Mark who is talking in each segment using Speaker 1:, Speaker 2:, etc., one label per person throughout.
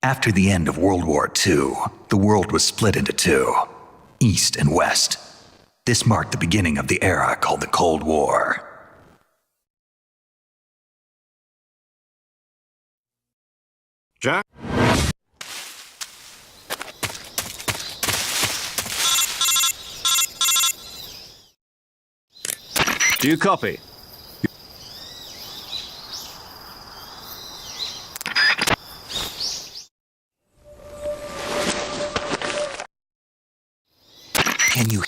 Speaker 1: After the end of World War II, the world was split into two, East and West. This marked the beginning of the era called the Cold War.
Speaker 2: Jack? Do you copy?
Speaker 1: Can you...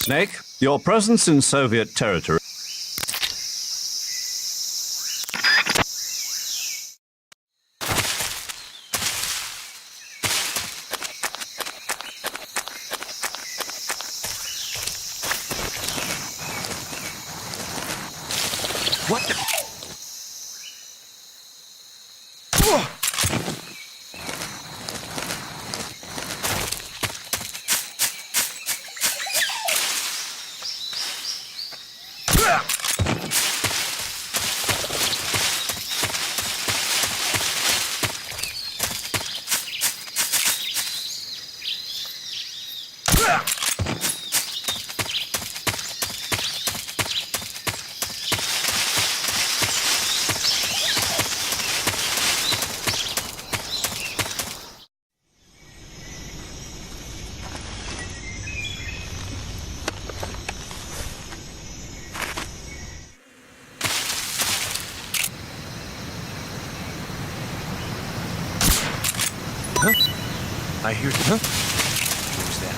Speaker 2: Snake, your presence in Soviet territory...
Speaker 1: What the... I hear... Huh? Who's that?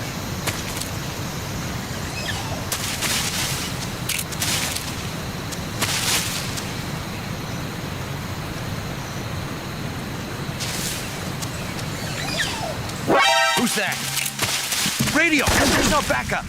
Speaker 1: Who's that? Radio! There's no backup!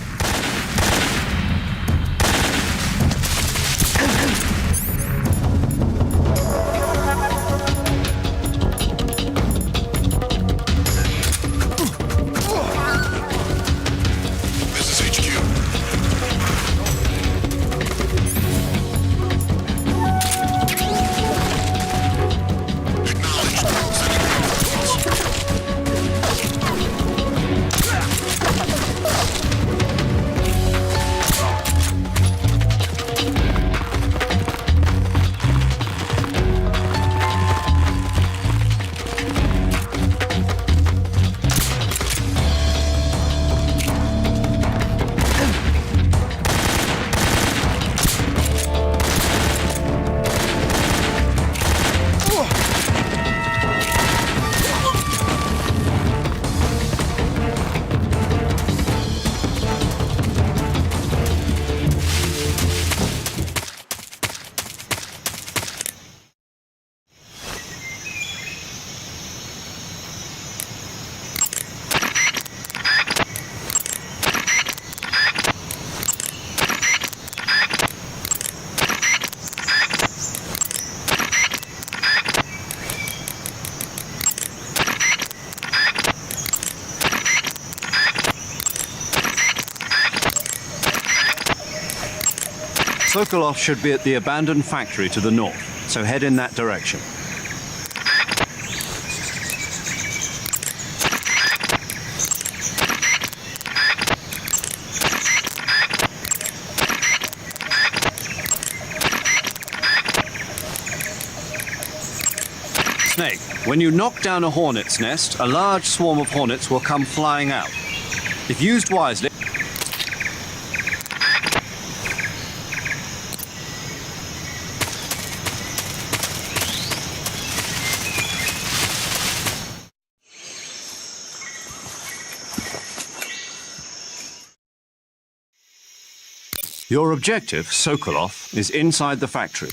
Speaker 2: Sokolov should be at the abandoned factory to the north, so head in that direction. Snake, when you knock down a hornet's nest, a large swarm of hornets will come flying out. If used wisely... Your objective, Sokolov, is inside the factory.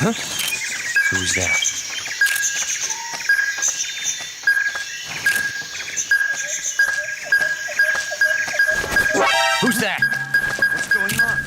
Speaker 1: Huh? Who's that? Who's that? What's going on?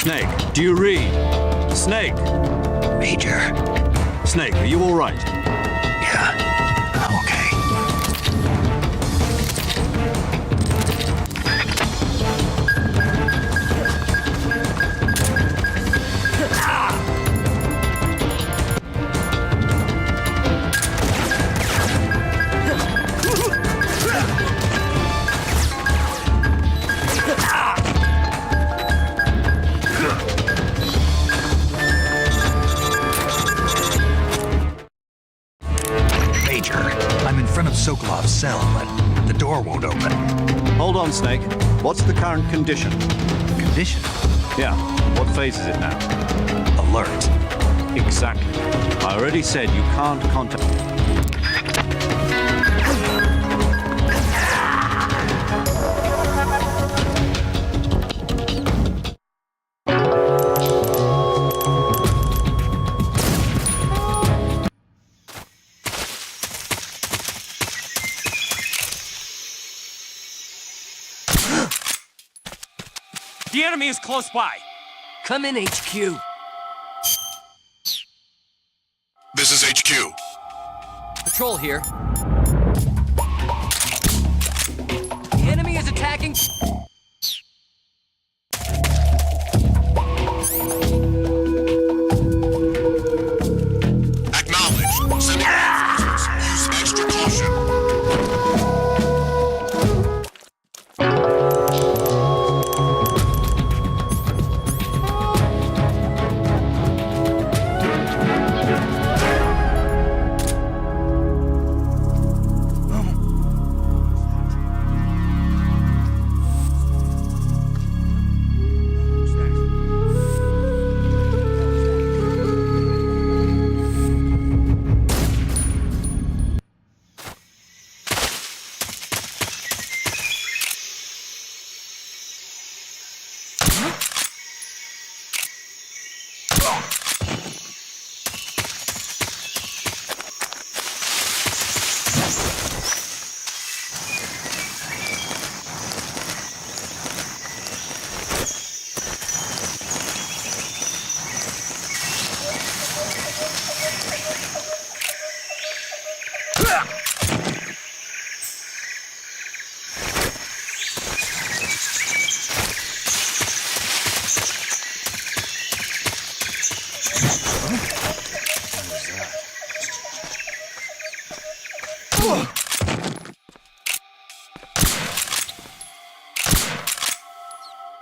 Speaker 2: Snake, do you read? Snake!
Speaker 1: Major.
Speaker 2: Snake, are you all right?
Speaker 1: Yeah, I'm okay. Major, I'm in front of Sokolov's cell, but the door won't open.
Speaker 2: Hold on, Snake. What's the current condition?
Speaker 1: Condition?
Speaker 2: Yeah, what phase is it now?
Speaker 1: Alert.
Speaker 2: Exactly. I already said you can't contact...
Speaker 3: enemy is close by.
Speaker 4: Come in, HQ.
Speaker 5: This is HQ.
Speaker 4: Patrol here. The enemy is attacking.
Speaker 5: Acknowledged. Sending reinforcements. Use extra caution.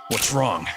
Speaker 3: What's wrong?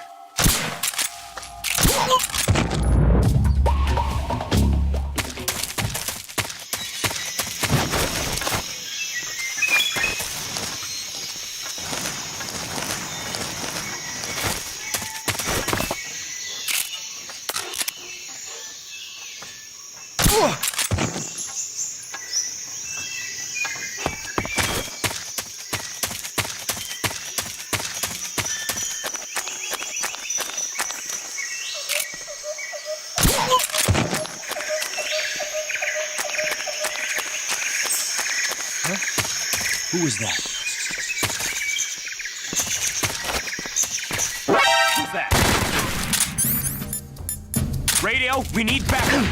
Speaker 3: Who was that? Who's that? Radio, we need backup.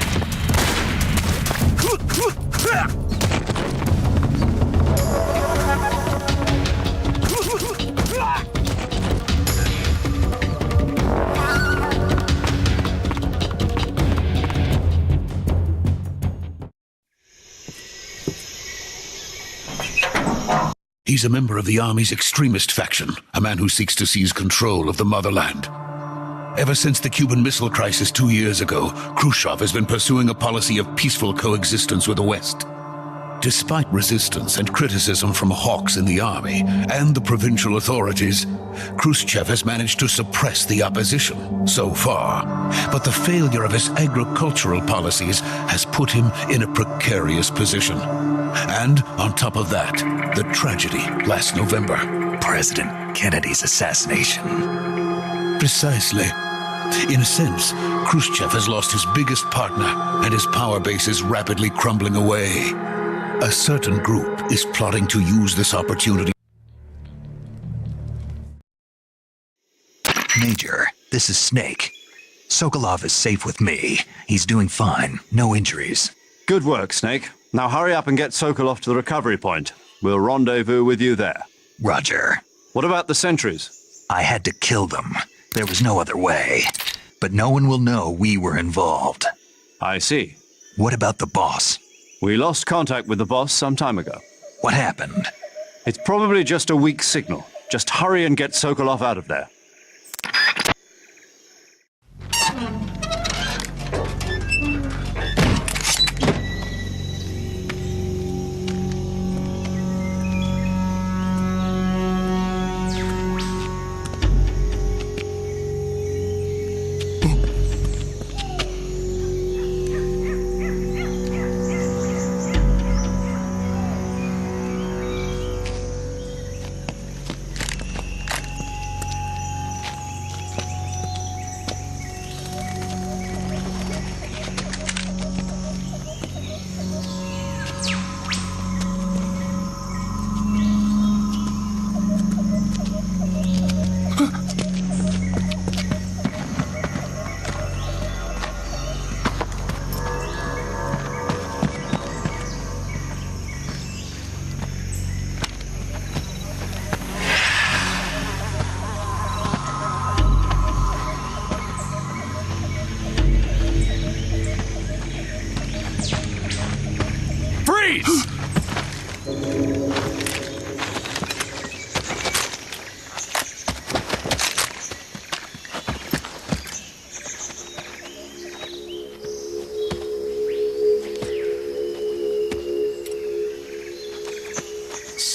Speaker 6: He's a member of the Army's extremist faction, a man who seeks to seize control of the motherland. Ever since the Cuban Missile Crisis 2 years ago, Khrushchev has been pursuing a policy of peaceful coexistence with the West. Despite resistance and criticism from hawks in the army and the provincial authorities, Khrushchev has managed to suppress the opposition so far. But the failure of his agricultural policies has put him in a precarious position. And on top of that, the tragedy last November.
Speaker 1: President Kennedy's assassination.
Speaker 6: Precisely. In a sense, Khrushchev has lost his biggest partner, and his power base is rapidly crumbling away. A certain group is plotting to use this opportunity.
Speaker 1: Major, this is Snake. Sokolov is safe with me. He's doing fine. No injuries.
Speaker 2: Good work, Snake. Now hurry up and get Sokolov to the recovery point. We'll rendezvous with you there.
Speaker 1: Roger.
Speaker 2: What about the sentries?
Speaker 1: I had to kill them. There was no other way. But no one will know we were involved.
Speaker 2: I see.
Speaker 1: What about the boss?
Speaker 2: We lost contact with the boss some time ago.
Speaker 1: What happened?
Speaker 2: It's probably just a weak signal. Just hurry and get Sokolov out of there.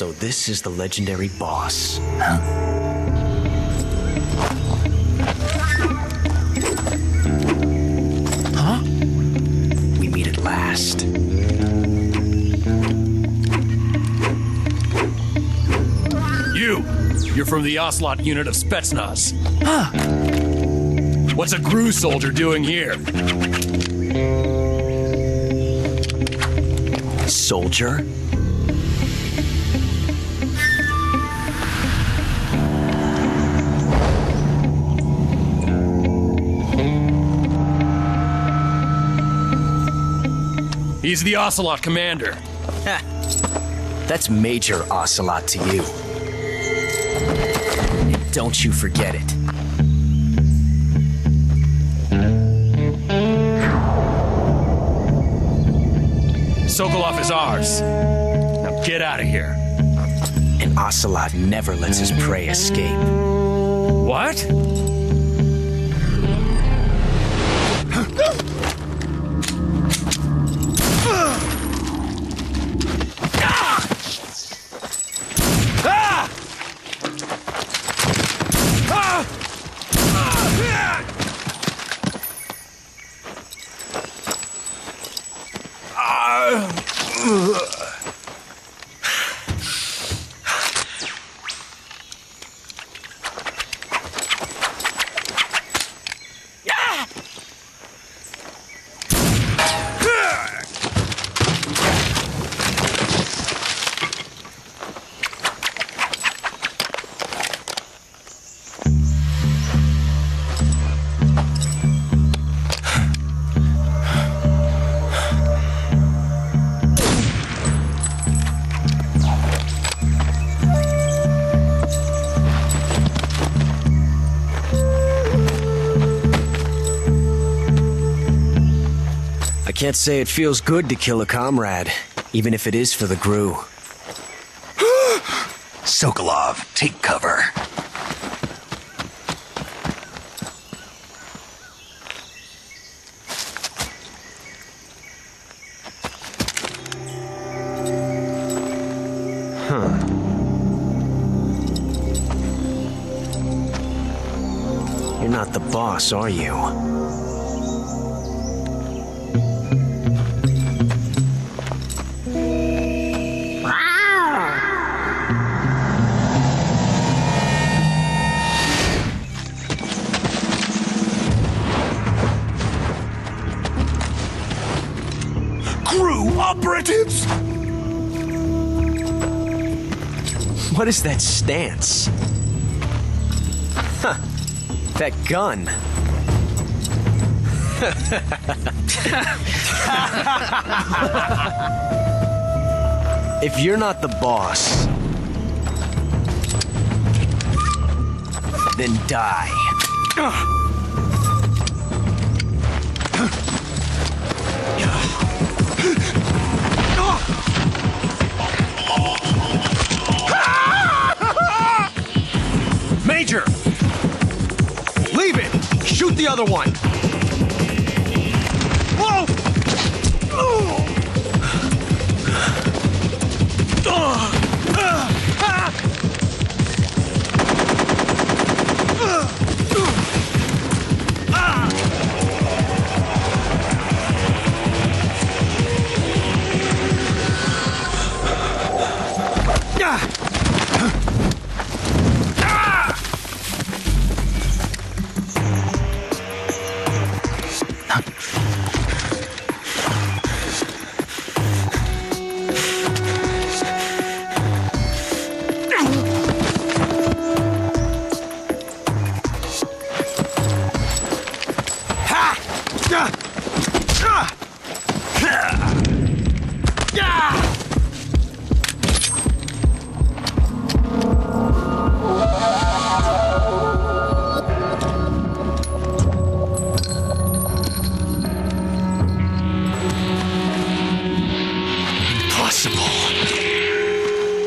Speaker 7: So this is the legendary boss. Huh? We meet at last.
Speaker 3: You're from the Ocelot unit of Spetsnaz. What's a Gru soldier doing here?
Speaker 7: Soldier?
Speaker 3: He's the Ocelot commander.
Speaker 7: That's Major Ocelot to you. And don't you forget it.
Speaker 3: Sokolov is ours. Now get out of here.
Speaker 7: And Ocelot never lets his prey escape.
Speaker 3: What?
Speaker 7: I can't say it feels good to kill a comrade, even if it is for the Gru.
Speaker 1: Sokolov, take cover.
Speaker 7: You're not the boss, are you?
Speaker 1: Gru operatives!
Speaker 7: What is that stance? Huh. That gun. If you're not the boss, then die.
Speaker 2: Major! Leave it! Shoot the other one! Whoa!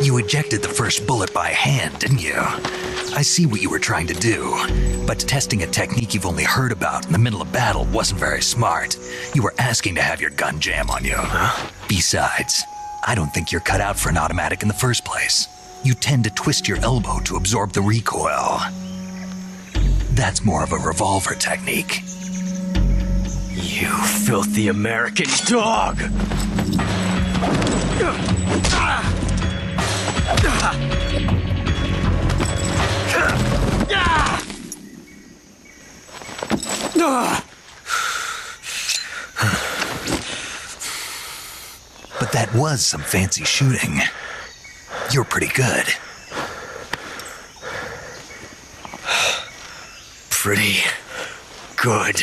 Speaker 1: You ejected the first bullet by hand, didn't you? I see what you were trying to do, but testing a technique you've only heard about in the middle of battle wasn't very smart. You were asking to have your gun jam on you. Besides, I don't think you're cut out for an automatic in the first place. You tend to twist your elbow to absorb the recoil. That's more of a revolver technique.
Speaker 7: You filthy American dog!
Speaker 1: But that was some fancy shooting. You're pretty good.
Speaker 7: Pretty good.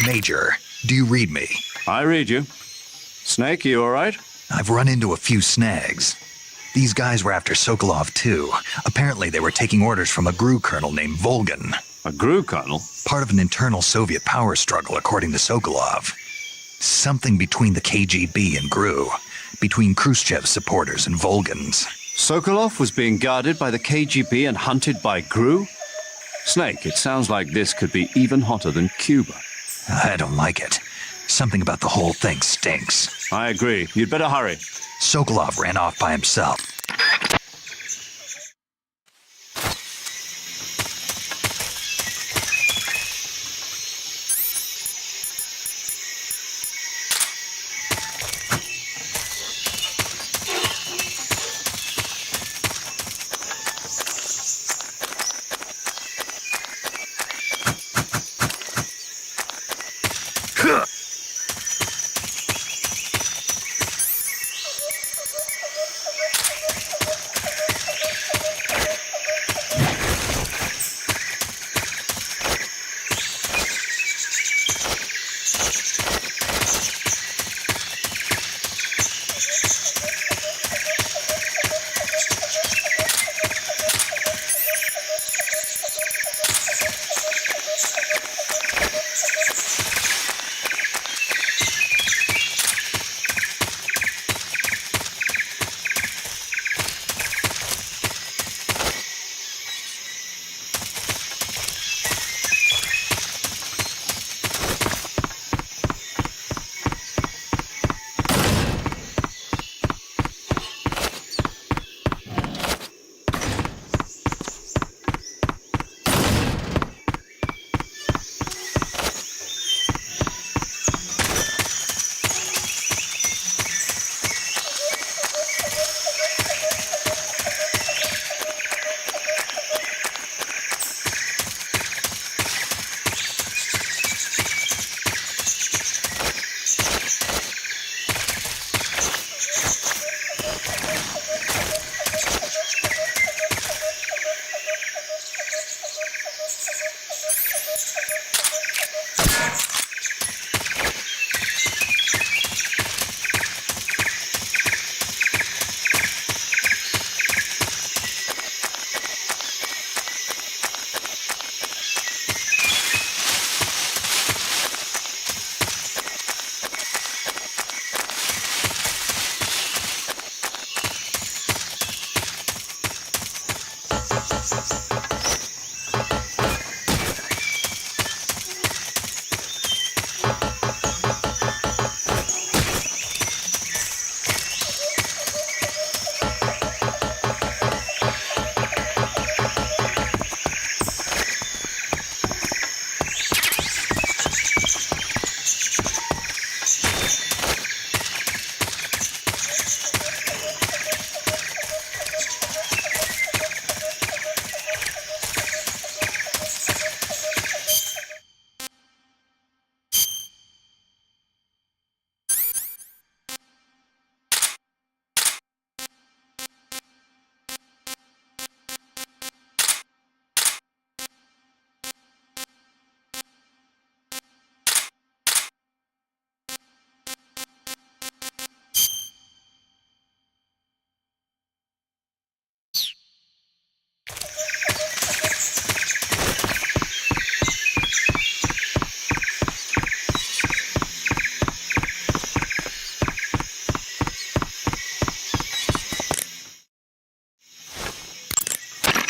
Speaker 1: Major, do you read me?
Speaker 2: I read you. Snake, you all right?
Speaker 1: I've run into a few snags. These guys were after Sokolov too. Apparently they were taking orders from a GRU colonel named Volgan.
Speaker 2: A GRU colonel?
Speaker 1: Part of an internal Soviet power struggle, according to Sokolov. Something between the KGB and GRU. Between Khrushchev's supporters and Volgan's.
Speaker 2: Sokolov was being guarded by the KGB and hunted by GRU? Snake, it sounds like this could be even hotter than Cuba.
Speaker 1: I don't like it. Something about the whole thing stinks.
Speaker 2: I agree. You'd better hurry.
Speaker 1: Sokolov ran off by himself.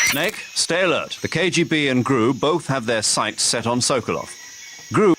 Speaker 2: Snake, stay alert. The KGB and GRU both have their sights set on Sokolov. GRU...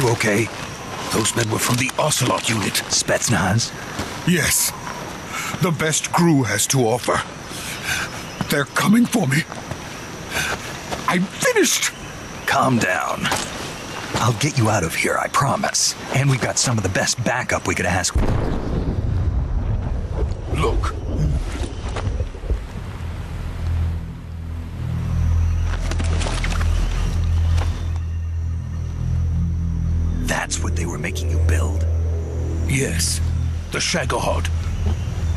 Speaker 6: You okay? Those men were from the Ocelot unit.
Speaker 1: Spetsnaz?
Speaker 6: Yes. The best GRU has to offer. They're coming for me. I'm finished!
Speaker 1: Calm down. I'll get you out of here, I promise. And we've got some of the best backup we could ask.
Speaker 6: Look.
Speaker 1: That's what they were making you build?
Speaker 6: Yes. The Shagohod.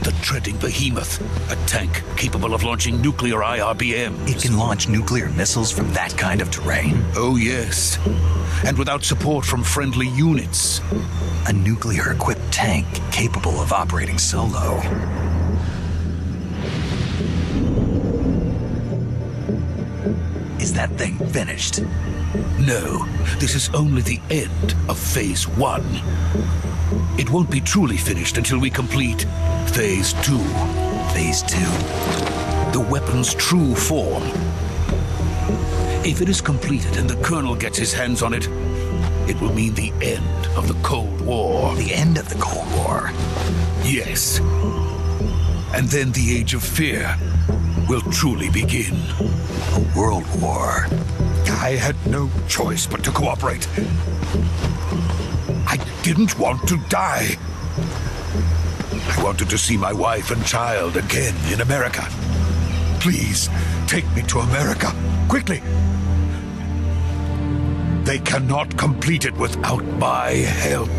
Speaker 6: The treading behemoth. A tank capable of launching nuclear IRBMs.
Speaker 1: It can launch nuclear missiles from that kind of terrain?
Speaker 6: Oh, yes. And without support from friendly units.
Speaker 1: A nuclear-equipped tank capable of operating solo. Is that thing finished?
Speaker 6: No, this is only the end of Phase 1. It won't be truly finished until we complete Phase 2.
Speaker 1: Phase 2?
Speaker 6: The weapon's true form. If it is completed and the Colonel gets his hands on it, it will mean the end of the Cold War.
Speaker 1: The end of the Cold War?
Speaker 6: Yes. And then the Age of Fear will truly begin.
Speaker 1: A world war?
Speaker 6: I had no choice but to cooperate. I didn't want to die. I wanted to see my wife and child again in America. Please, take me to America, quickly. They cannot complete it without my help.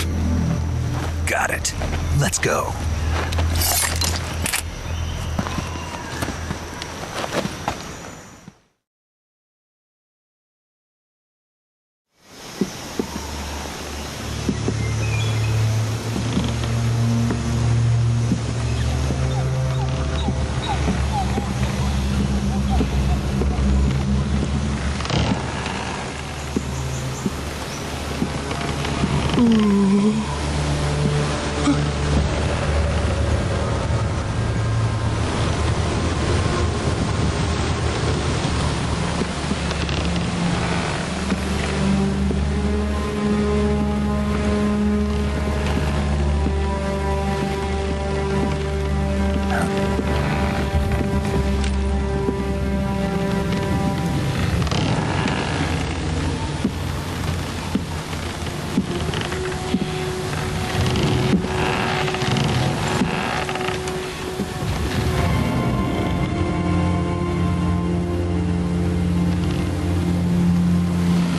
Speaker 1: Got it. Let's go.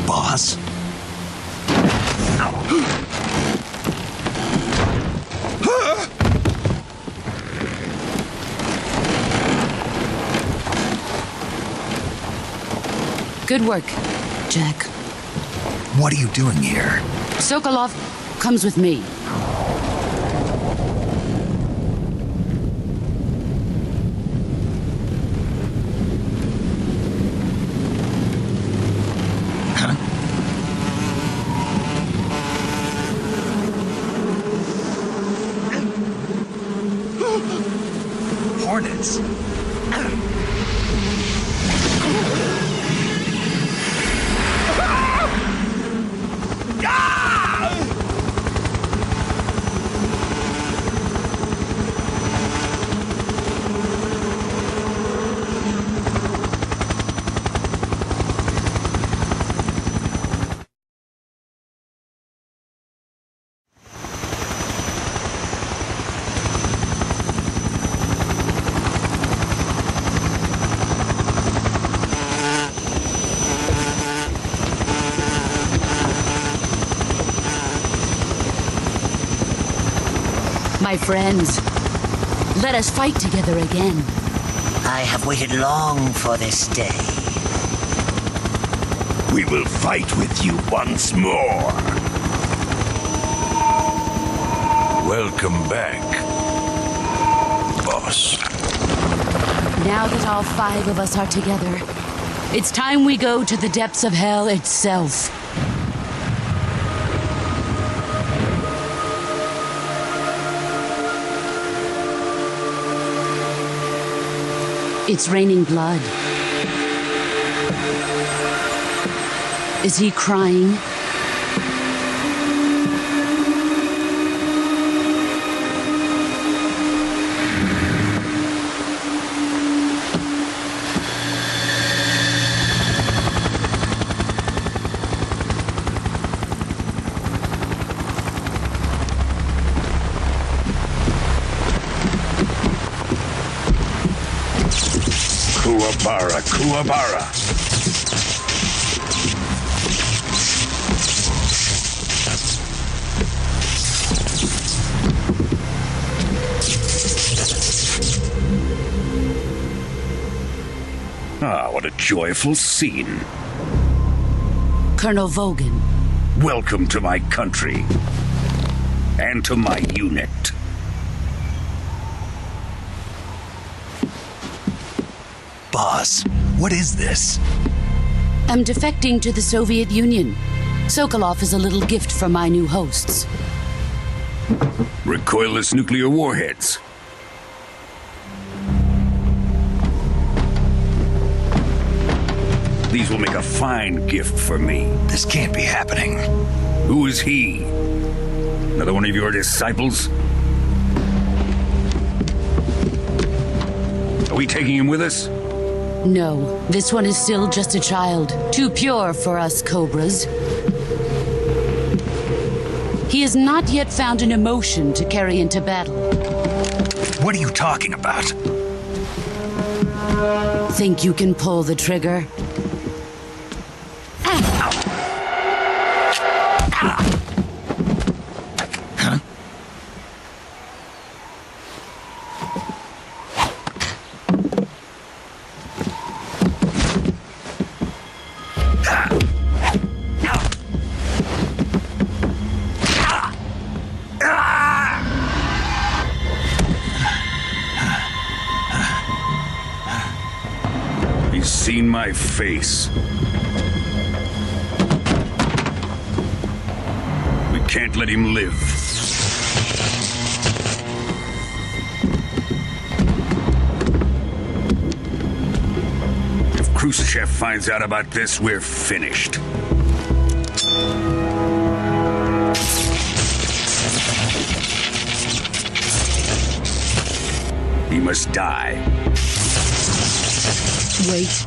Speaker 1: Boss?
Speaker 8: Good work, Jack.
Speaker 1: What are you doing here?
Speaker 8: Sokolov comes with me.
Speaker 1: Hornets.
Speaker 8: My friends, let us fight together again.
Speaker 9: I have waited long for this day.
Speaker 10: We will fight with you once more. Welcome back, boss.
Speaker 8: Now that all 5 of us are together, it's time we go to the depths of hell itself. It's raining blood. Is he crying?
Speaker 10: Kuwabara, Kuwabara. Ah, what a joyful scene.
Speaker 8: Colonel Vogan.
Speaker 10: Welcome to my country. And to my unit.
Speaker 1: Boss, what is this?
Speaker 8: I'm defecting to the Soviet Union. Sokolov is a little gift from my new hosts.
Speaker 10: Recoilless nuclear warheads. These will make a fine gift for me.
Speaker 1: This can't be happening.
Speaker 10: Who is he? Another one of your disciples? Are we taking him with us?
Speaker 8: No, this one is still just a child. Too pure for us Cobras. He has not yet found an emotion to carry into battle.
Speaker 1: What are you talking about?
Speaker 8: Think you can pull the trigger?
Speaker 10: He's seen my face. We can't let him live. If Khrushchev finds out about this, we're finished. He must die.
Speaker 8: Wait.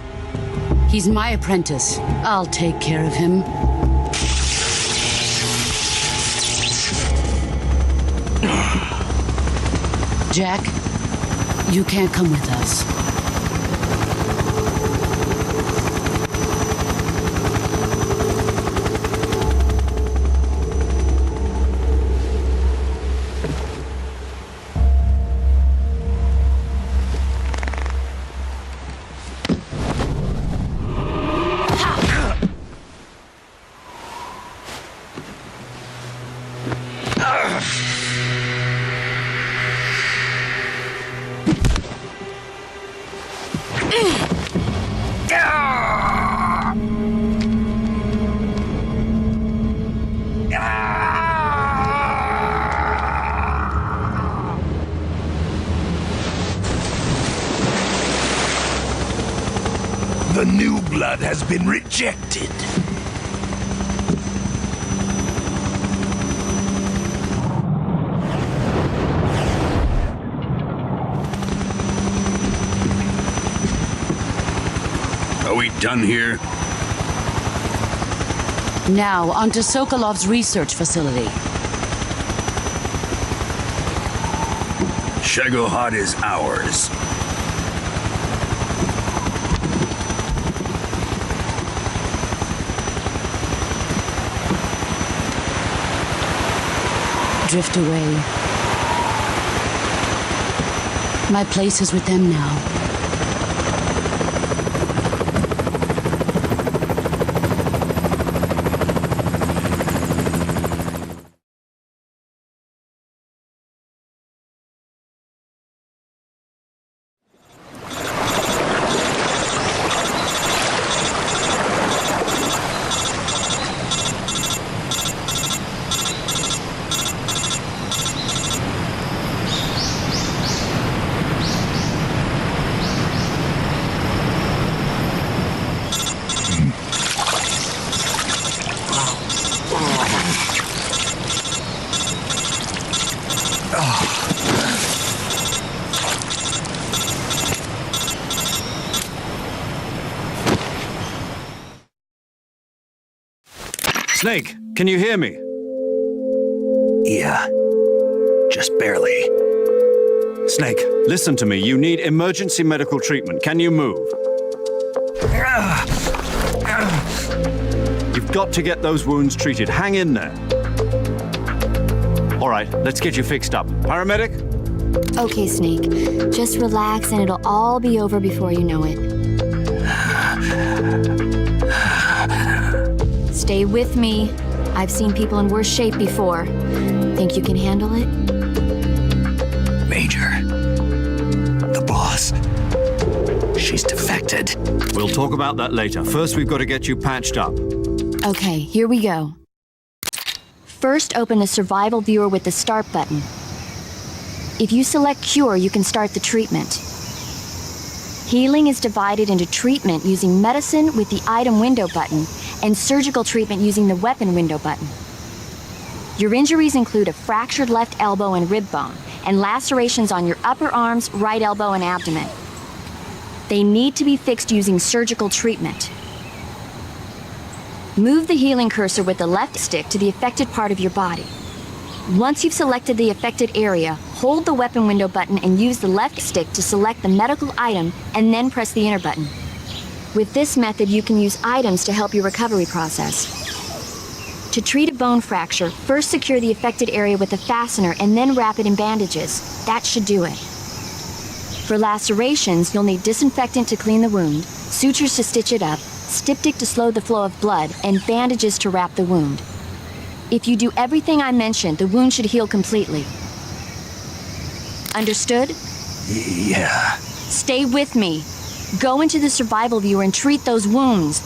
Speaker 8: He's my apprentice. I'll take care of him. Jack, you can't come with us.
Speaker 11: The new blood has been rejected.
Speaker 10: Are we done here?
Speaker 8: Now, onto Sokolov's research facility.
Speaker 10: Shagohod is ours.
Speaker 8: Drift away. My place is with them now.
Speaker 2: Snake, can you hear me?
Speaker 1: Yeah. Just barely.
Speaker 2: Snake, listen to me. You need emergency medical treatment. Can you move? You've got to get those wounds treated. Hang in there. All right, let's get you fixed up. Paramedic?
Speaker 12: Okay, Snake. Just relax and it'll all be over before you know it. Stay with me. I've seen people in worse shape before. Think you can handle it?
Speaker 1: Major. The boss. She's defected.
Speaker 2: We'll talk about that later. First, we've got to get you patched up.
Speaker 12: Okay, here we go. First, open the survival viewer with the start button. If you select cure, you can start the treatment. Healing is divided into treatment using medicine with the item window button and surgical treatment using the weapon window button. Your injuries include a fractured left elbow and rib bone, and lacerations on your upper arms, right elbow, and abdomen. They need to be fixed using surgical treatment. Move the healing cursor with the left stick to the affected part of your body. Once you've selected the affected area, hold the weapon window button and use the left stick to select the medical item, and then press the enter button. With this method, you can use items to help your recovery process. To treat a bone fracture, first secure the affected area with a fastener and then wrap it in bandages. That should do it. For lacerations, you'll need disinfectant to clean the wound, sutures to stitch it up, styptic to slow the flow of blood, and bandages to wrap the wound. If you do everything I mentioned, the wound should heal completely. Understood?
Speaker 1: Yeah.
Speaker 12: Stay with me. Go into the survival viewer and treat those wounds.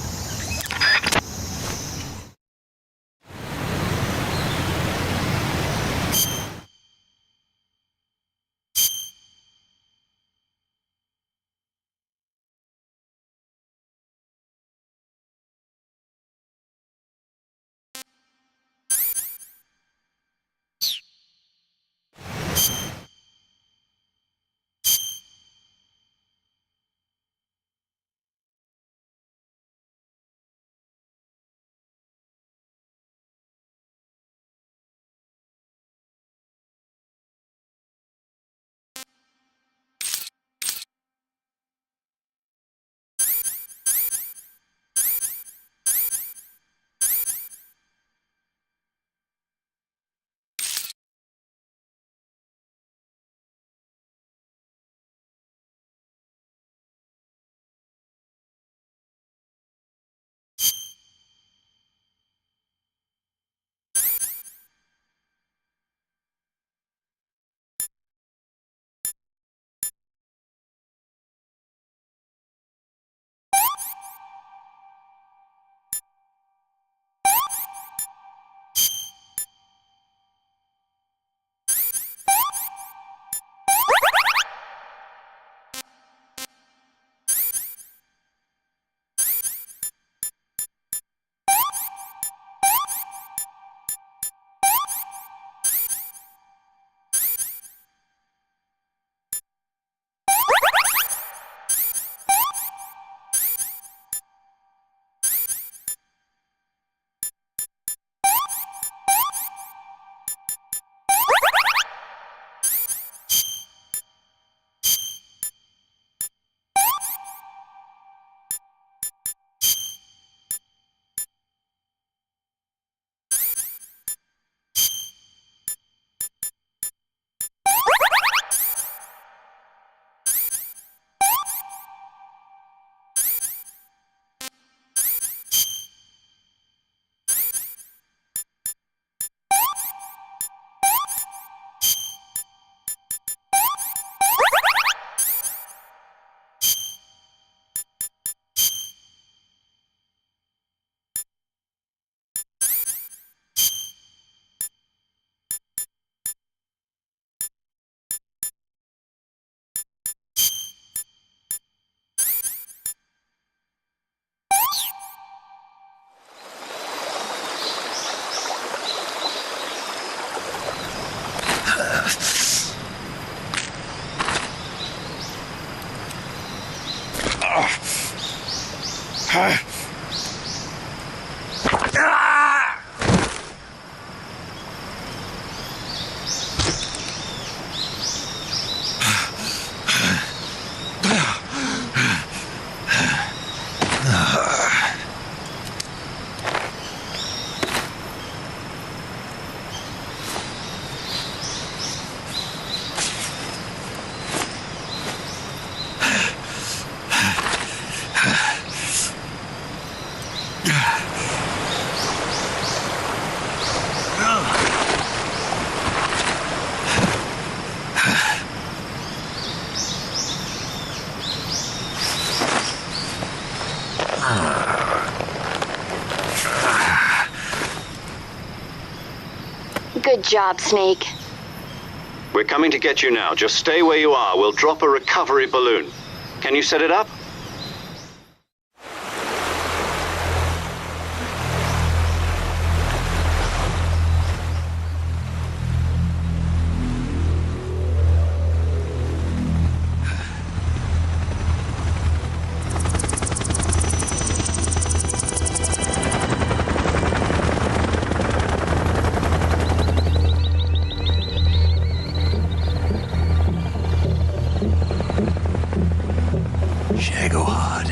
Speaker 12: Good job, Snake.
Speaker 2: We're coming to get you now. Just stay where you are. We'll drop a recovery balloon. Can you set it up?
Speaker 1: Shagohod.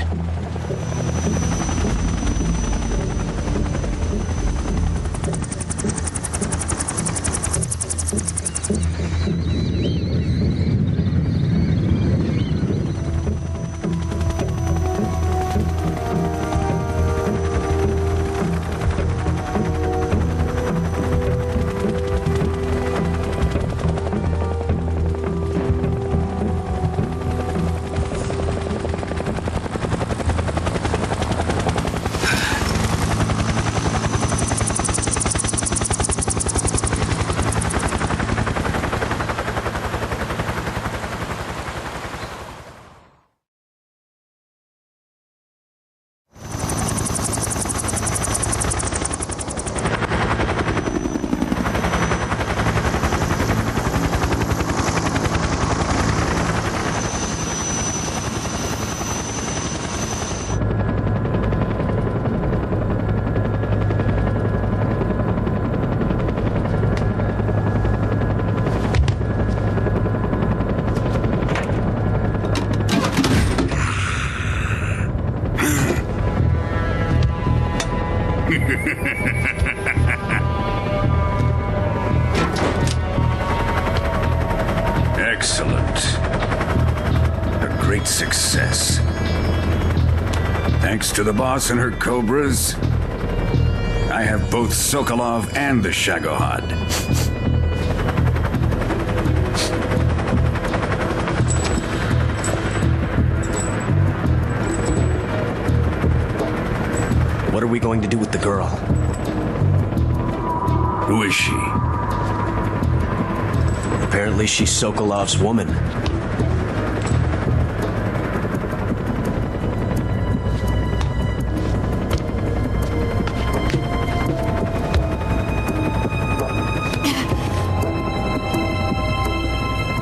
Speaker 10: Excellent. A great success. Thanks to the boss and her cobras, I have both Sokolov and the Shagohod.
Speaker 7: What are we going to do with the girl?
Speaker 10: Who is she?
Speaker 7: Apparently she's Sokolov's woman.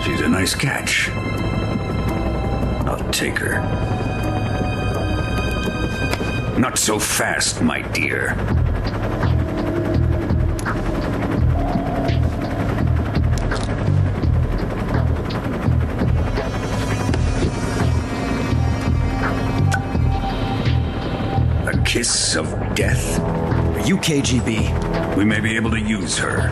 Speaker 10: She's a nice catch. I'll take her. Not so fast, my dear. A kiss of death?
Speaker 7: Are you KGB?
Speaker 10: We may be able to use her.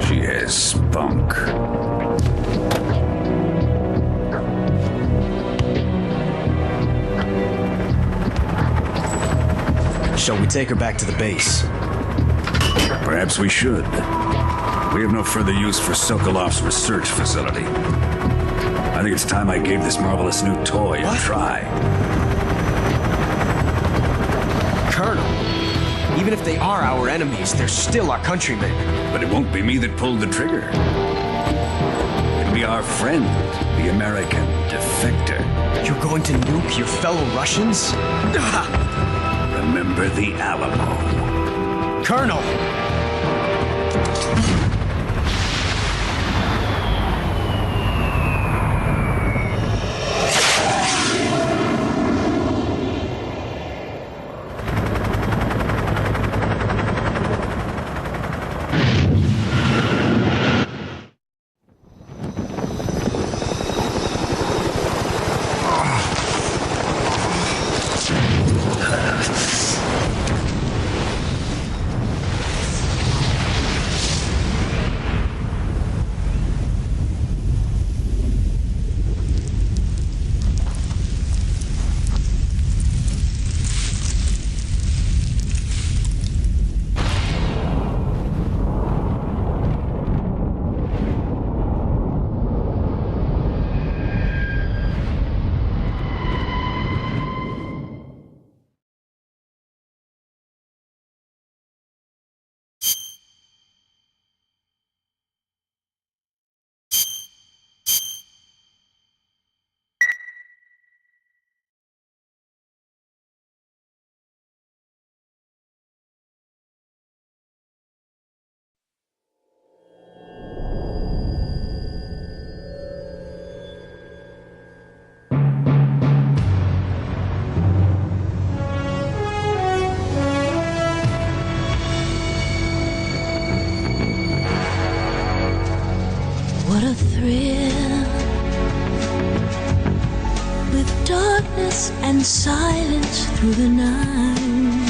Speaker 10: She has spunk.
Speaker 7: Shall we take her back to the base?
Speaker 10: Perhaps we should. We have no further use for Sokolov's research facility. I think it's time I gave this marvelous new toy a try.
Speaker 7: Colonel, even if they are our enemies, they're still our countrymen.
Speaker 10: But it won't be me that pulled the trigger. It'll be our friend, the American defector.
Speaker 7: You're going to nuke your fellow Russians?
Speaker 10: Remember the Alamo.
Speaker 7: Colonel!
Speaker 13: What a thrill, with darkness and silence through the night.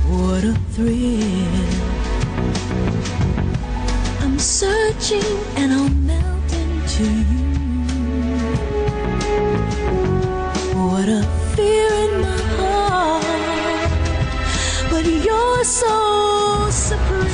Speaker 13: What a thrill. I'm searching and I'll melt into you. What a fear in my heart, but you're so supreme.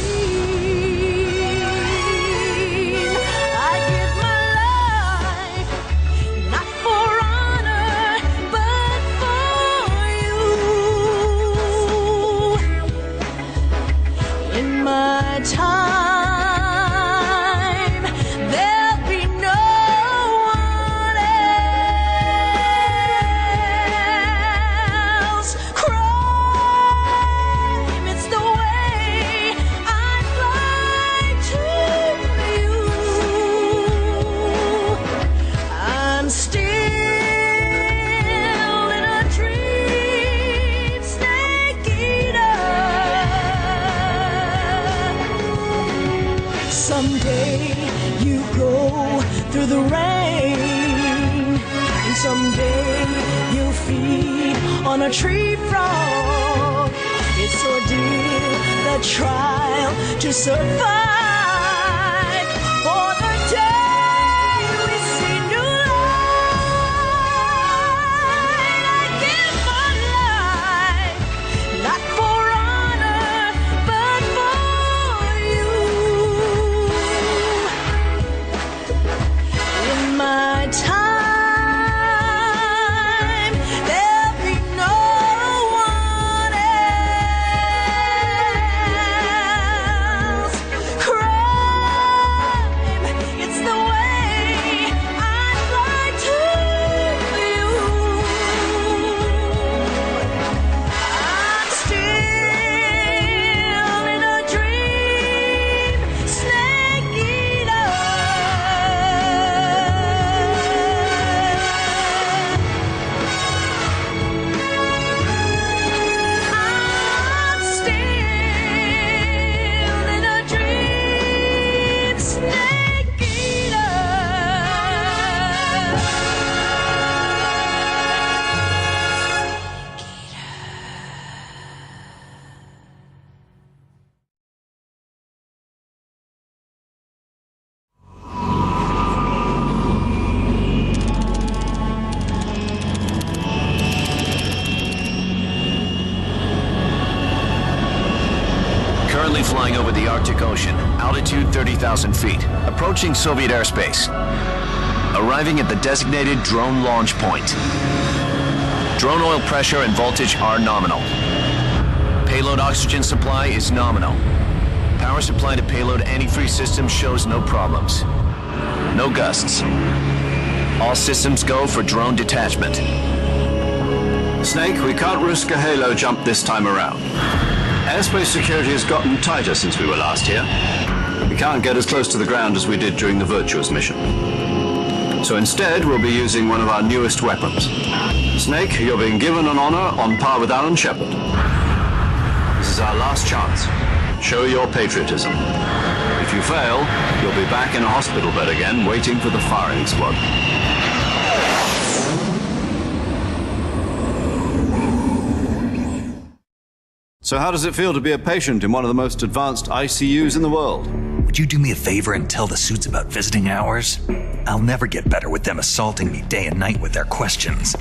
Speaker 13: Someday you go through the rain, and someday you'll feed on a tree frog. It's ordeal, the trial to survive. For the day we see new light, I give my life, not for honor, but for you. In my time, there'll be no one else. Crime, it's the way I'd like to you. I'm still in a dream, snake eater. I'm still in a dream, snake eater.
Speaker 14: Currently flying over the Arctic Ocean, altitude 30,000 feet, approaching Soviet airspace. Arriving at the designated drone launch point. Drone oil pressure and voltage are nominal. Payload oxygen supply is nominal. Power supply to payload antifreeze system shows no problems. No gusts. All systems go for drone detachment.
Speaker 2: Snake, we can't risk a halo jump this time around. Airspace security has gotten tighter since we were last here. We can't get as close to the ground as we did during the Virtuous mission. So instead, we'll be using one of our newest weapons. Snake, you're being given an honor on par with Alan Shepard. This is our last chance. Show your patriotism. If you fail, you'll be back in a hospital bed again, waiting for the firing squad. So how does it feel to be a patient in one of the most advanced ICUs in the world?
Speaker 1: Would you do me a favor and tell the suits about visiting hours? I'll never get better with them assaulting me day and night with their questions.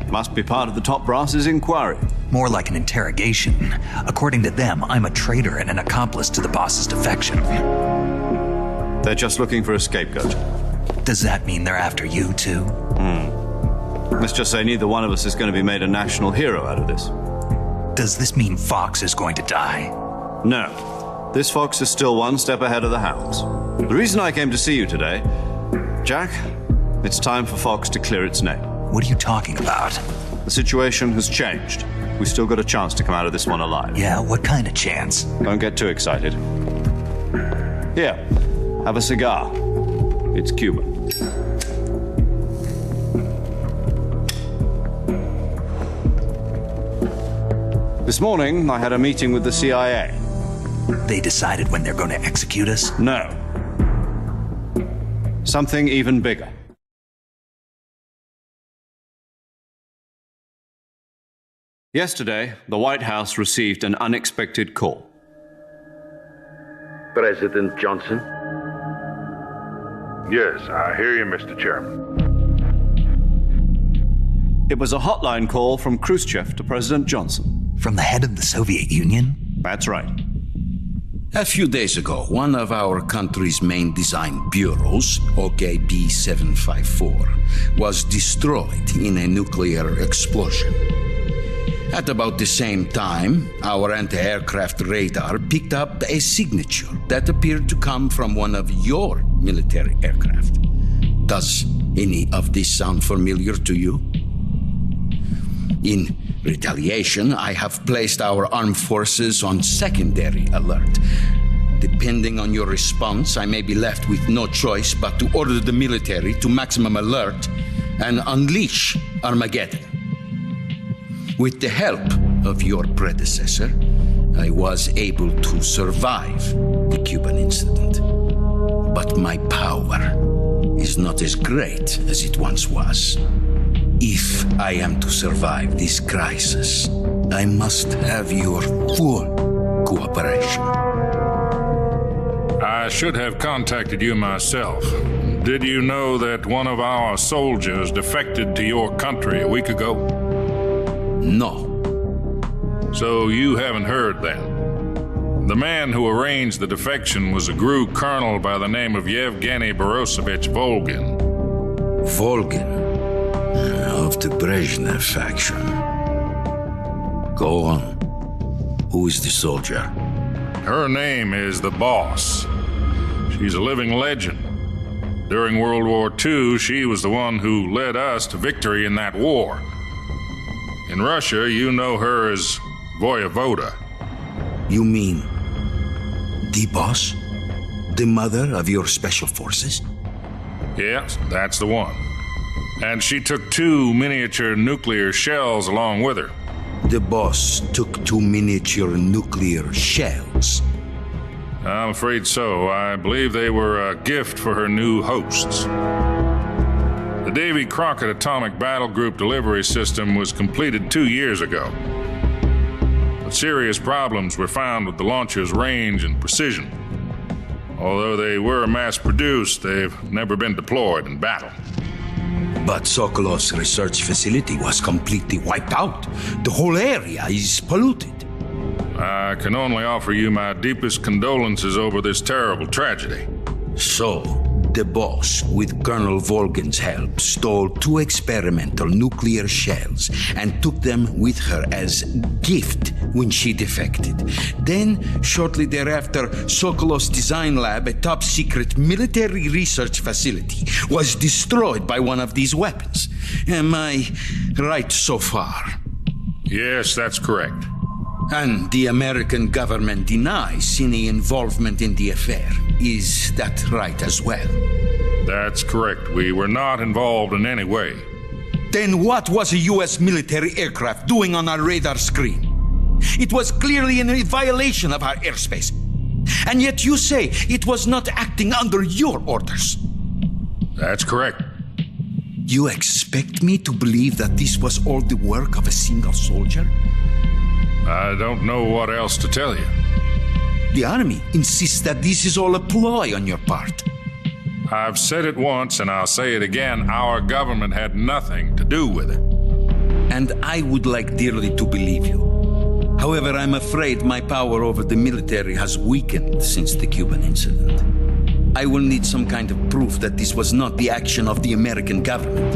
Speaker 2: Must be part of the top brass's inquiry.
Speaker 1: More like an interrogation. According to them, I'm a traitor and an accomplice to the boss's defection.
Speaker 2: They're just looking for a scapegoat.
Speaker 1: Does that mean they're after you, too?
Speaker 2: Let's just say neither one of us is going to be made a national hero out of this.
Speaker 1: Does this mean Fox is going to die?
Speaker 2: No. This Fox is still one step ahead of the Hounds. The reason I came to see you today, Jack, it's time for Fox to clear its name.
Speaker 1: What are you talking about?
Speaker 2: The situation has changed. We still got a chance to come out of this one alive.
Speaker 1: Yeah, what kind of chance?
Speaker 2: Don't get too excited. Here, have a cigar. It's Cuban. This morning, I had a meeting with the CIA.
Speaker 1: They decided when they're going to execute us?
Speaker 2: No. Something even bigger. Yesterday, the White House received an unexpected call.
Speaker 15: President Johnson?
Speaker 16: Yes, I hear you, Mr. Chairman.
Speaker 2: It was a hotline call from Khrushchev to President Johnson.
Speaker 1: From the head of the Soviet Union?
Speaker 2: That's right.
Speaker 6: A few days ago, one of our country's main design bureaus, OKB 754, was destroyed in a nuclear explosion. At about the same time, our anti-aircraft radar picked up a signature that appeared to come from one of your military aircraft. Does any of this sound familiar to you? In retaliation, I have placed our armed forces on secondary alert. Depending on your response, I may be left with no choice but to order the military to maximum alert and unleash Armageddon. With the help of your predecessor, I was able to survive the Cuban incident. But my power is not as great as it once was. If I am to survive this crisis, I must have your full cooperation.
Speaker 16: I should have contacted you myself. Did you know that one of our soldiers defected to your country a week ago?
Speaker 6: No.
Speaker 16: So you haven't heard then. The man who arranged the defection was a GRU colonel by the name of Yevgeny Borisovich Volgin.
Speaker 6: Volgin? Of the Brezhnev faction. Go on. Who is the soldier?
Speaker 16: Her name is the Boss. She's a living legend. During World War II, she was the one who led us to victory in that war. In Russia, you know her as Voyevoda.
Speaker 6: You mean the Boss? The mother of your special forces?
Speaker 16: Yes, that's the one. And she took 2 miniature nuclear shells along with her.
Speaker 6: The Boss took 2 miniature nuclear shells?
Speaker 16: I'm afraid so. I believe they were a gift for her new hosts. The Davy Crockett Atomic Battle Group delivery system was completed 2 years ago. But serious problems were found with the launcher's range and precision. Although they were mass-produced, they've never been deployed in battle.
Speaker 6: But Sokolov's research facility was completely wiped out. The whole area is polluted.
Speaker 16: I can only offer you my deepest condolences over this terrible tragedy.
Speaker 6: So,
Speaker 11: The boss, with Colonel Volgin's help, stole 2 experimental nuclear shells and took them with her as gift when she defected. Then, shortly thereafter, Sokolov's design lab, a top-secret military research facility, was destroyed by one of these weapons. Am I right so far?
Speaker 16: Yes, that's correct.
Speaker 11: And the American government denies any involvement in the affair. Is that right as well?
Speaker 16: That's correct. We were not involved in any way.
Speaker 11: Then what was a U.S. military aircraft doing on our radar screen? It was clearly in violation of our airspace. And yet you say it was not acting under your orders.
Speaker 16: That's correct.
Speaker 11: You expect me to believe that this was all the work of a single soldier?
Speaker 16: I don't know what else to tell you.
Speaker 11: The Army insists that this is all a ploy on your part.
Speaker 16: I've said it once and I'll say it again. Our government had nothing to do with it.
Speaker 11: And I would like dearly to believe you. However, I'm afraid my power over the military has weakened since the Cuban incident. I will need some kind of proof that this was not the action of the American government.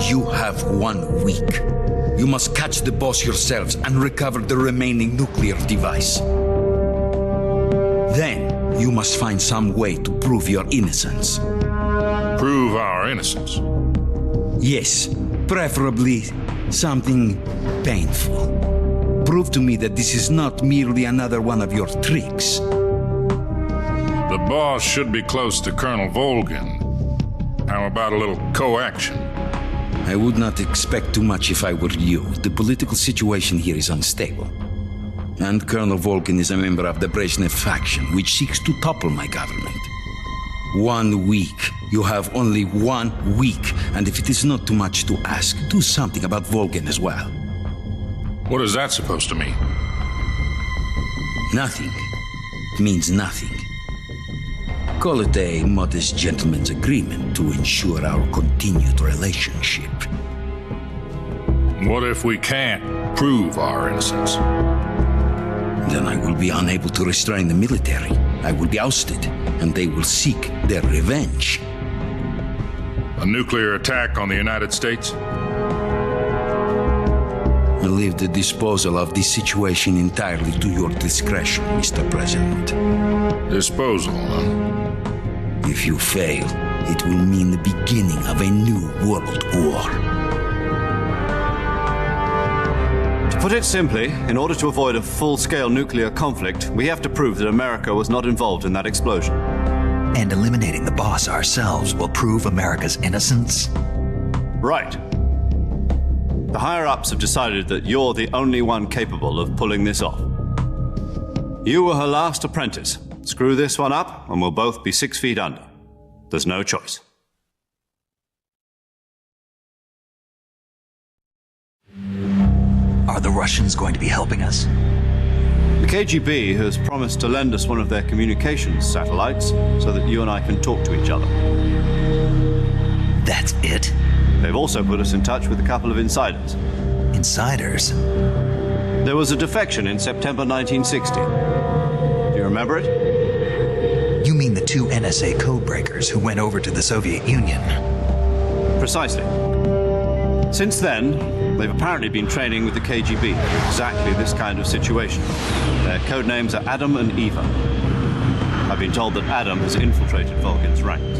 Speaker 11: You have 1 week. You must catch the boss yourselves and recover the remaining nuclear device. Then, you must find some way to prove your innocence.
Speaker 16: Prove our innocence?
Speaker 11: Yes, preferably something painful. Prove to me that this is not merely another one of your tricks.
Speaker 16: The boss should be close to Colonel Volgin. How about a little co-action?
Speaker 11: I would not expect too much if I were you. The political situation here is unstable. And Colonel Volgin is a member of the Brezhnev faction, which seeks to topple my government. 1 week. You have only 1 week. And if it is not too much to ask, do something about Volgin as well.
Speaker 16: What is that supposed to mean?
Speaker 11: Nothing. It means nothing. Call it a modest gentleman's agreement to ensure our continued relationship.
Speaker 16: What if we can't prove our innocence?
Speaker 11: Then I will be unable to restrain the military. I will be ousted, and they will seek their revenge.
Speaker 16: A nuclear attack on the United States?
Speaker 11: I leave the disposal of this situation entirely to your discretion, Mr. President.
Speaker 16: Disposal, huh?
Speaker 11: If you fail, it will mean the beginning of a new world war.
Speaker 2: To put it simply, in order to avoid a full-scale nuclear conflict, we have to prove that America was not involved in that explosion.
Speaker 1: And eliminating the boss ourselves will prove America's innocence?
Speaker 2: Right. The higher-ups have decided that you're the only one capable of pulling this off. You were her last apprentice. Screw this one up, and we'll both be 6 feet under. There's no choice.
Speaker 1: Are the Russians going to be helping us?
Speaker 2: The KGB has promised to lend us one of their communications satellites so that you and I can talk to each other.
Speaker 1: That's it?
Speaker 2: They've also put us in touch with a couple of insiders.
Speaker 1: Insiders?
Speaker 2: There was a defection in September 1960. Do you remember it?
Speaker 1: You mean the 2 NSA codebreakers who went over to the Soviet Union?
Speaker 2: Precisely. Since then, they've apparently been training with the KGB for exactly this kind of situation. Their code names are Adam and Eva. I've been told that Adam has infiltrated Volgin's ranks.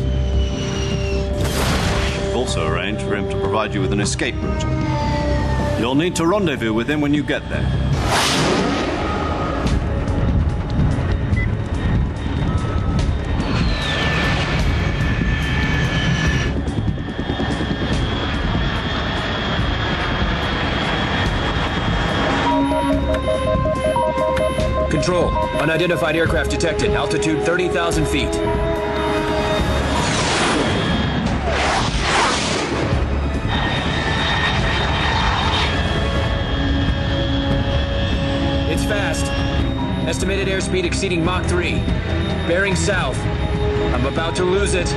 Speaker 2: We've also arranged for him to provide you with an escape route. You'll need to rendezvous with him when you get there.
Speaker 15: Control. Unidentified aircraft detected. Altitude 30,000 feet. It's fast. Estimated airspeed exceeding Mach 3. Bearing south. I'm about to lose it.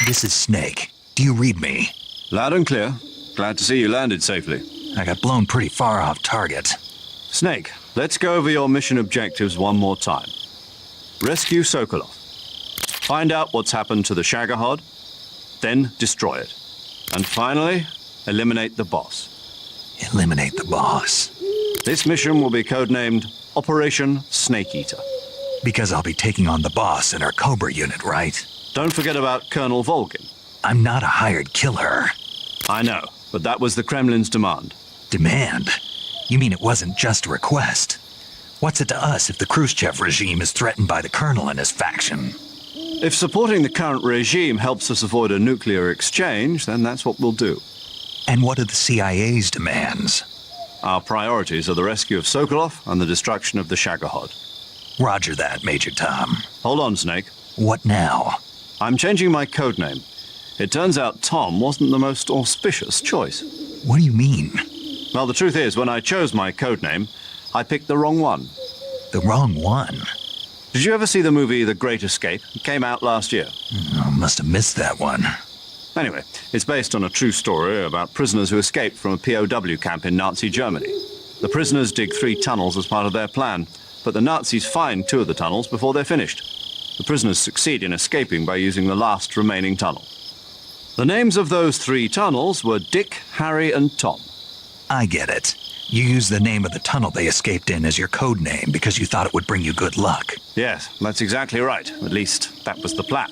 Speaker 1: This is Snake. Do you read me?
Speaker 2: Loud and clear. Glad to see you landed safely.
Speaker 1: I got blown pretty far off target.
Speaker 2: Snake, let's go over your mission objectives one more time. Rescue Sokolov. Find out what's happened to the Shagohod, then destroy it. And finally, eliminate the boss.
Speaker 1: Eliminate the boss.
Speaker 2: This mission will be codenamed Operation Snake Eater.
Speaker 1: Because I'll be taking on the boss in our Cobra unit, right?
Speaker 2: Don't forget about Colonel Volgin.
Speaker 1: I'm not a hired killer.
Speaker 2: I know, but that was the Kremlin's demand.
Speaker 1: Demand? You mean it wasn't just a request? What's it to us if the Khrushchev regime is threatened by the Colonel and his faction?
Speaker 2: If supporting the current regime helps us avoid a nuclear exchange, then that's what we'll do.
Speaker 1: And what are the CIA's demands?
Speaker 2: Our priorities are the rescue of Sokolov and the destruction of the Shagohod.
Speaker 1: Roger that, Major Tom.
Speaker 2: Hold on, Snake.
Speaker 1: What now?
Speaker 2: I'm changing my codename. It turns out Tom wasn't the most auspicious choice.
Speaker 1: What do you mean?
Speaker 2: Well, the truth is, when I chose my codename, I picked the wrong one.
Speaker 1: The wrong one?
Speaker 2: Did you ever see the movie The Great Escape? It came out last year.
Speaker 1: I must have missed that one.
Speaker 2: Anyway, it's based on a true story about prisoners who escaped from a POW camp in Nazi Germany. The prisoners dig 3 tunnels as part of their plan, but the Nazis find 2 of the tunnels before they're finished. The prisoners succeed in escaping by using the last remaining tunnel. The names of those 3 tunnels were Dick, Harry, and Tom.
Speaker 1: I get it. You used the name of the tunnel they escaped in as your code name because you thought it would bring you good luck.
Speaker 2: Yes, that's exactly right. At least, that was the plan.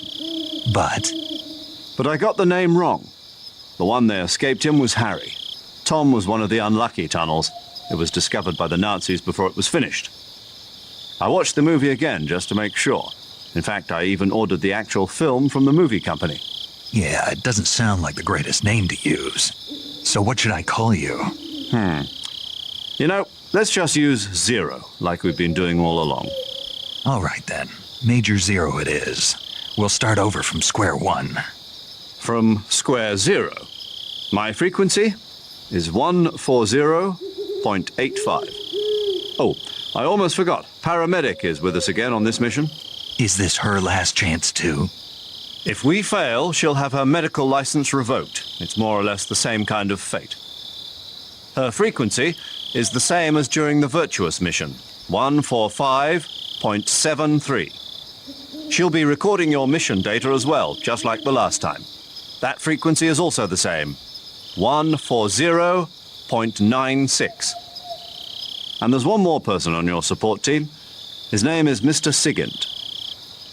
Speaker 1: But
Speaker 2: I got the name wrong. The one they escaped in was Harry. Tom was one of the unlucky tunnels. It was discovered by the Nazis before it was finished. I watched the movie again just to make sure. In fact, I even ordered the actual film from the movie company.
Speaker 1: Yeah, it doesn't sound like the greatest name to use. So what should I call you?
Speaker 2: You know, let's just use Zero, like we've been doing all along.
Speaker 1: All right then. Major Zero it is. We'll start over from square one.
Speaker 2: From square zero. My frequency is 140.85. Oh, I almost forgot. Paramedic is with us again on this mission.
Speaker 1: Is this her last chance too?
Speaker 2: If we fail, she'll have her medical license revoked. It's more or less the same kind of fate. Her frequency is the same as during the Virtuous mission, 145.73. She'll be recording your mission data as well, just like the last time. That frequency is also the same, 140.96. And there's one more person on your support team. His name is Mr. Sigint.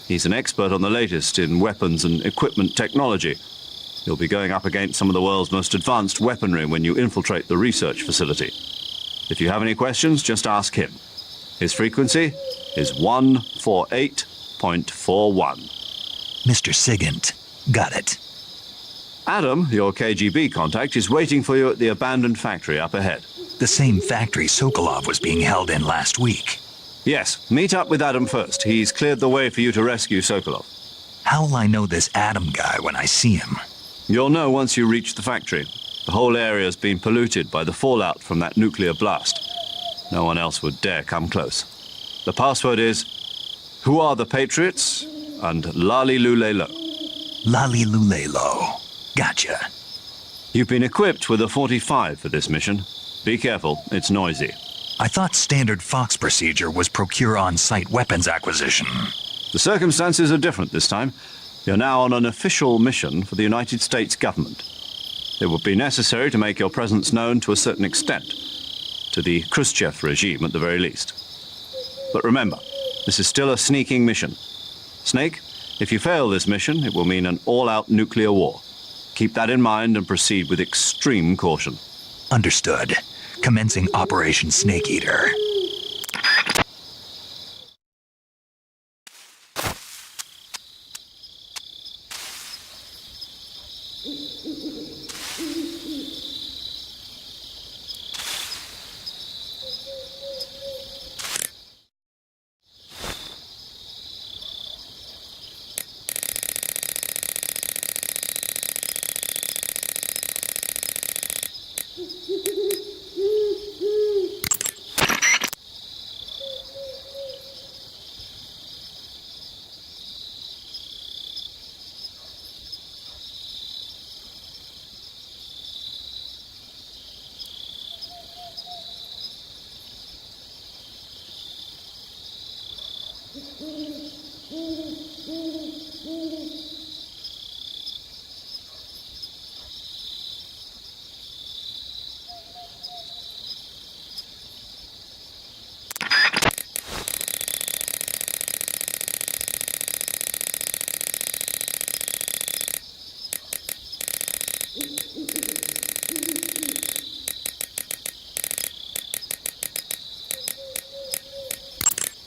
Speaker 2: He's an expert on the latest in weapons and equipment technology. You'll be going up against some of the world's most advanced weaponry when you infiltrate the research facility. If you have any questions, just ask him. His frequency is 148.41.
Speaker 1: Mr. Sigint. Got it.
Speaker 2: Adam, your KGB contact, is waiting for you at the abandoned factory up ahead.
Speaker 1: The same factory Sokolov was being held in last week.
Speaker 2: Yes, meet up with Adam first. He's cleared the way for you to rescue Sokolov.
Speaker 1: How will I know this Adam guy when I see him?
Speaker 2: You'll know once you reach the factory. The whole area's been polluted by the fallout from that nuclear blast. No one else would dare come close. The password is, "Who are the Patriots?" and "Lali Lulelo."
Speaker 1: Lali Lulelo. Gotcha.
Speaker 2: You've been equipped with a 45 for this mission. Be careful, it's noisy.
Speaker 1: I thought standard Fox procedure was procure on-site weapons acquisition.
Speaker 2: The circumstances are different this time. You're now on an official mission for the United States government. It would be necessary to make your presence known to a certain extent, to the Khrushchev regime at the very least. But remember, this is still a sneaking mission. Snake, if you fail this mission, it will mean an all-out nuclear war. Keep that in mind and proceed with extreme caution.
Speaker 1: Understood. Commencing Operation Snake Eater.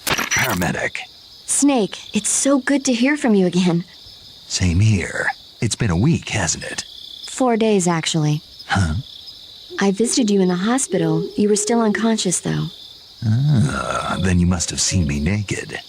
Speaker 1: Paramedic.
Speaker 12: Snake, it's so good to hear from you again.
Speaker 1: Same here. It's been a week, hasn't it?
Speaker 12: 4 days, actually.
Speaker 1: Huh?
Speaker 12: I visited you in the hospital. You were still unconscious, though.
Speaker 1: Then you must have seen me naked.